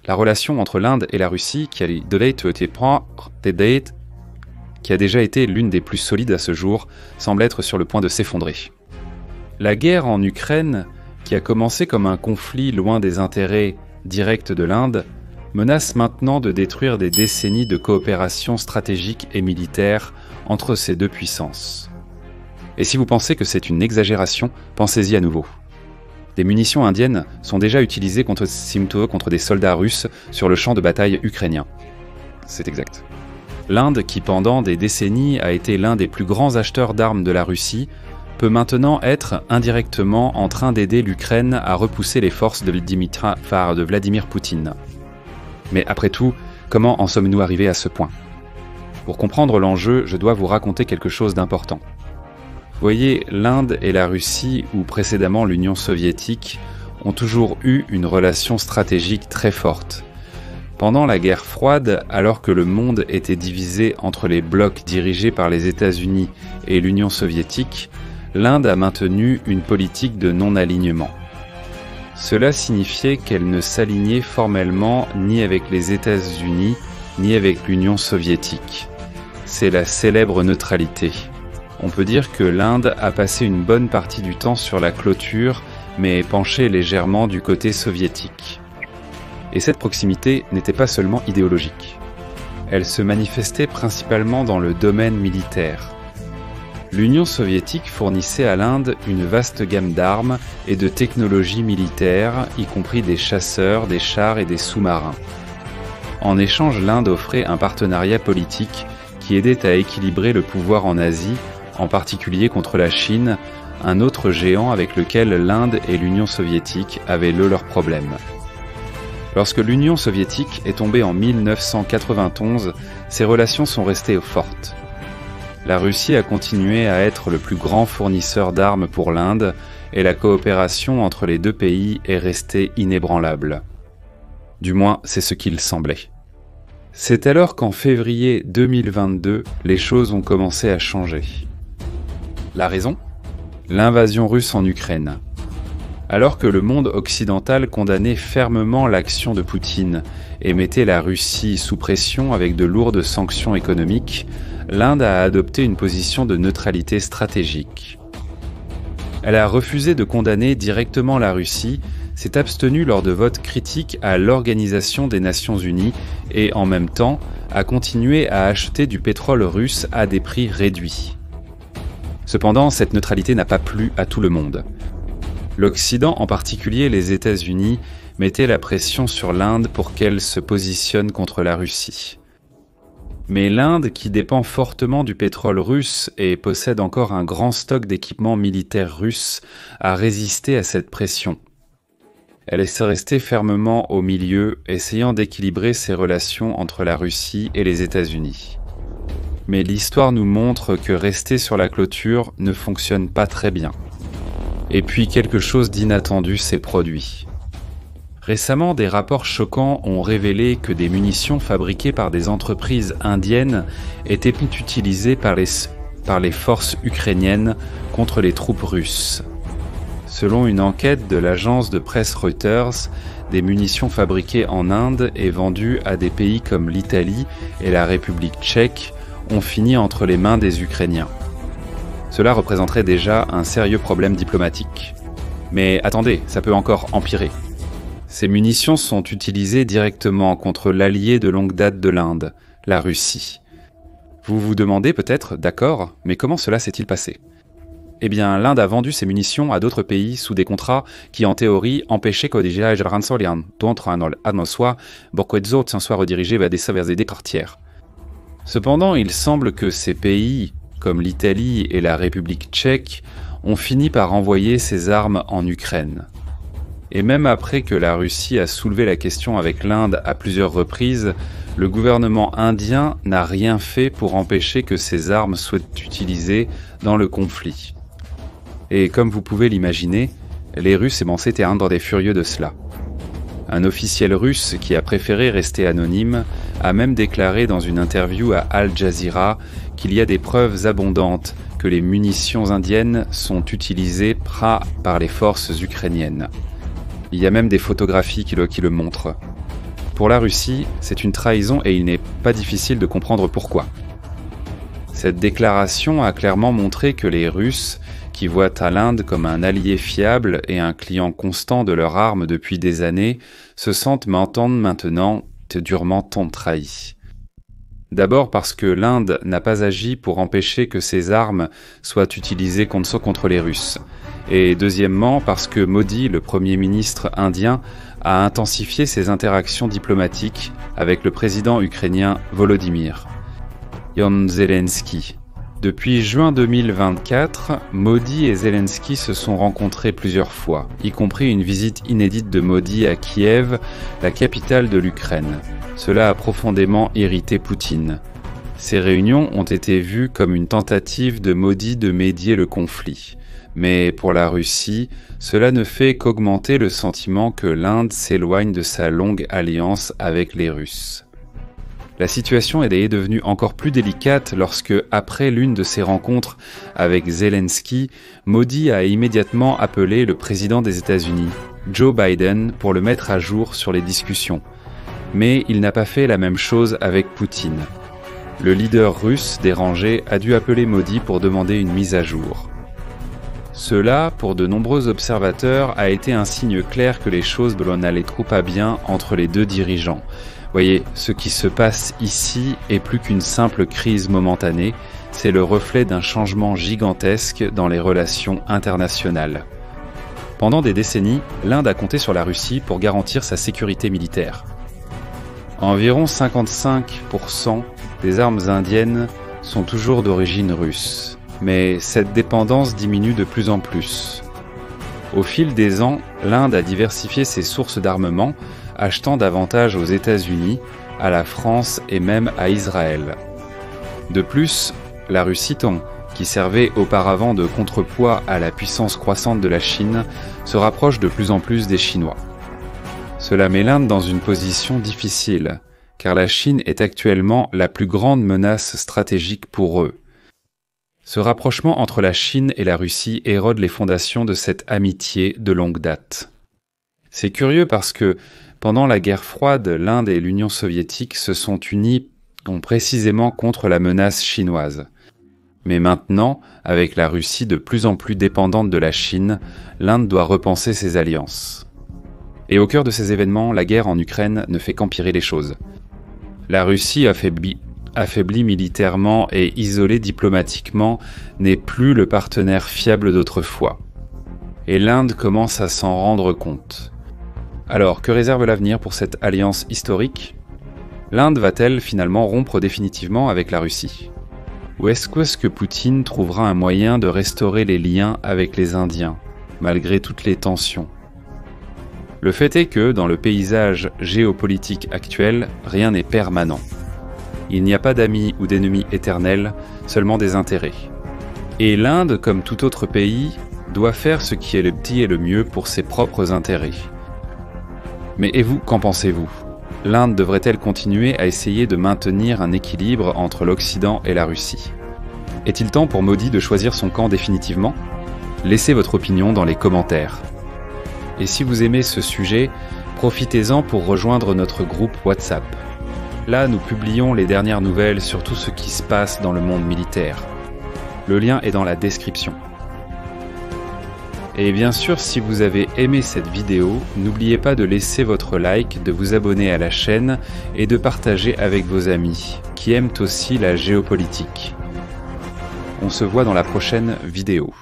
La relation entre l'Inde et la Russie, qui a déjà été l'une des plus solides à ce jour, semble être sur le point de s'effondrer. La guerre en Ukraine, qui a commencé comme un conflit loin des intérêts directs de l'Inde, menace maintenant de détruire des décennies de coopération stratégique et militaire entre ces deux puissances. Et si vous pensez que c'est une exagération, pensez-y à nouveau. Des munitions indiennes sont déjà utilisées contre des soldats russes sur le champ de bataille ukrainien. C'est exact. L'Inde, qui pendant des décennies a été l'un des plus grands acheteurs d'armes de la Russie, peut maintenant être indirectement en train d'aider l'Ukraine à repousser les forces de Vladimir Poutine. Mais après tout, comment en sommes-nous arrivés à ce point ? Pour comprendre l'enjeu, je dois vous raconter quelque chose d'important. Voyez, l'Inde et la Russie, ou précédemment l'Union soviétique, ont toujours eu une relation stratégique très forte. Pendant la guerre froide, alors que le monde était divisé entre les blocs dirigés par les États-Unis et l'Union soviétique, l'Inde a maintenu une politique de non-alignement. Cela signifiait qu'elle ne s'alignait formellement ni avec les États-Unis ni avec l'Union soviétique. C'est la célèbre neutralité. On peut dire que l'Inde a passé une bonne partie du temps sur la clôture, mais penché légèrement du côté soviétique. Et cette proximité n'était pas seulement idéologique. Elle se manifestait principalement dans le domaine militaire. L'Union soviétique fournissait à l'Inde une vaste gamme d'armes et de technologies militaires, y compris des chasseurs, des chars et des sous-marins. En échange, l'Inde offrait un partenariat politique qui aidait à équilibrer le pouvoir en Asie, en particulier contre la Chine, un autre géant avec lequel l'Inde et l'Union soviétique avaient leurs problèmes. Lorsque l'Union soviétique est tombée en 1991, ces relations sont restées fortes. La Russie a continué à être le plus grand fournisseur d'armes pour l'Inde et la coopération entre les deux pays est restée inébranlable. Du moins, c'est ce qu'il semblait. C'est alors qu'en février 2022, les choses ont commencé à changer. La raison ? L'invasion russe en Ukraine. Alors que le monde occidental condamnait fermement l'action de Poutine et mettait la Russie sous pression avec de lourdes sanctions économiques, l'Inde a adopté une position de neutralité stratégique. Elle a refusé de condamner directement la Russie, s'est abstenue lors de votes critiques à l'Organisation des Nations Unies et en même temps a continué à acheter du pétrole russe à des prix réduits. Cependant, cette neutralité n'a pas plu à tout le monde. L'Occident, en particulier les États-Unis, mettait la pression sur l'Inde pour qu'elle se positionne contre la Russie. Mais l'Inde, qui dépend fortement du pétrole russe et possède encore un grand stock d'équipements militaires russes, a résisté à cette pression. Elle est restée fermement au milieu, essayant d'équilibrer ses relations entre la Russie et les États-Unis. Mais l'histoire nous montre que rester sur la clôture ne fonctionne pas très bien. Et puis quelque chose d'inattendu s'est produit. Récemment, des rapports choquants ont révélé que des munitions fabriquées par des entreprises indiennes étaient utilisées par les forces ukrainiennes contre les troupes russes. Selon une enquête de l'agence de presse Reuters, des munitions fabriquées en Inde et vendues à des pays comme l'Italie et la République tchèque ont fini entre les mains des Ukrainiens. Cela représenterait déjà un sérieux problème diplomatique. Mais attendez, ça peut encore empirer. Ces munitions sont utilisées directement contre l'allié de longue date de l'Inde, la Russie. Vous vous demandez peut-être, d'accord, mais comment cela s'est-il passé ? Eh bien, l'Inde a vendu ces munitions à d'autres pays sous des contrats qui, en théorie, empêchaient que des rançolian contre un soit soit redirigés vers des quartières. Cependant, il semble que ces pays, comme l'Italie et la République tchèque, ont fini par envoyer ces armes en Ukraine. Et même après que la Russie a soulevé la question avec l'Inde à plusieurs reprises, le gouvernement indien n'a rien fait pour empêcher que ces armes soient utilisées dans le conflit. Et comme vous pouvez l'imaginer, les Russes étaient des furieux de cela. Un officiel russe qui a préféré rester anonyme a même déclaré dans une interview à Al Jazeera qu'il y a des preuves abondantes que les munitions indiennes sont utilisées par les forces ukrainiennes. Il y a même des photographies qui le montrent. Pour la Russie, c'est une trahison et il n'est pas difficile de comprendre pourquoi. Cette déclaration a clairement montré que les Russes, qui voient à l'Inde comme un allié fiable et un client constant de leurs armes depuis des années, se sentent maintenant durement trahis. D'abord parce que l'Inde n'a pas agi pour empêcher que ces armes soient utilisées contre les Russes. Et deuxièmement parce que Modi, le Premier ministre indien, a intensifié ses interactions diplomatiques avec le président ukrainien Volodymyr Zelensky. Depuis juin 2024, Modi et Zelensky se sont rencontrés plusieurs fois, y compris une visite inédite de Modi à Kiev, la capitale de l'Ukraine. Cela a profondément irrité Poutine. Ces réunions ont été vues comme une tentative de Modi de médier le conflit. Mais pour la Russie, cela ne fait qu'augmenter le sentiment que l'Inde s'éloigne de sa longue alliance avec les Russes. La situation est devenue encore plus délicate lorsque, après l'une de ses rencontres avec Zelensky, Modi a immédiatement appelé le président des États-Unis, Joe Biden, pour le mettre à jour sur les discussions. Mais il n'a pas fait la même chose avec Poutine. Le leader russe dérangé a dû appeler Modi pour demander une mise à jour. Cela, pour de nombreux observateurs, a été un signe clair que les choses n'allaient trop pas bien entre les deux dirigeants. Voyez, ce qui se passe ici est plus qu'une simple crise momentanée, c'est le reflet d'un changement gigantesque dans les relations internationales. Pendant des décennies, l'Inde a compté sur la Russie pour garantir sa sécurité militaire. Environ 55% des armes indiennes sont toujours d'origine russe, mais cette dépendance diminue de plus en plus. Au fil des ans, l'Inde a diversifié ses sources d'armement, achetant davantage aux États-Unis, à la France et même à Israël. De plus, la Russie, qui servait auparavant de contrepoids à la puissance croissante de la Chine, se rapproche de plus en plus des Chinois. Cela met l'Inde dans une position difficile, car la Chine est actuellement la plus grande menace stratégique pour eux. Ce rapprochement entre la Chine et la Russie érode les fondations de cette amitié de longue date. C'est curieux parce que, pendant la guerre froide, l'Inde et l'Union soviétique se sont unis précisément contre la menace chinoise. Mais maintenant, avec la Russie de plus en plus dépendante de la Chine, l'Inde doit repenser ses alliances. Et au cœur de ces événements, la guerre en Ukraine ne fait qu'empirer les choses. La Russie, affaiblie militairement et isolée diplomatiquement, n'est plus le partenaire fiable d'autrefois. Et l'Inde commence à s'en rendre compte. Alors, que réserve l'avenir pour cette alliance historique ? L'Inde va-t-elle finalement rompre définitivement avec la Russie ? Ou est-ce que Poutine trouvera un moyen de restaurer les liens avec les Indiens, malgré toutes les tensions ? Le fait est que, dans le paysage géopolitique actuel, rien n'est permanent. Il n'y a pas d'amis ou d'ennemis éternels, seulement des intérêts. Et l'Inde, comme tout autre pays, doit faire ce qui est le petit et le mieux pour ses propres intérêts. Mais et vous, qu'en pensez-vous ? L'Inde devrait-elle continuer à essayer de maintenir un équilibre entre l'Occident et la Russie ? Est-il temps pour Modi de choisir son camp définitivement ? Laissez votre opinion dans les commentaires. Et si vous aimez ce sujet, profitez-en pour rejoindre notre groupe WhatsApp. Là, nous publions les dernières nouvelles sur tout ce qui se passe dans le monde militaire. Le lien est dans la description. Et bien sûr, si vous avez aimé cette vidéo, n'oubliez pas de laisser votre like, de vous abonner à la chaîne et de partager avec vos amis, qui aiment aussi la géopolitique. On se voit dans la prochaine vidéo.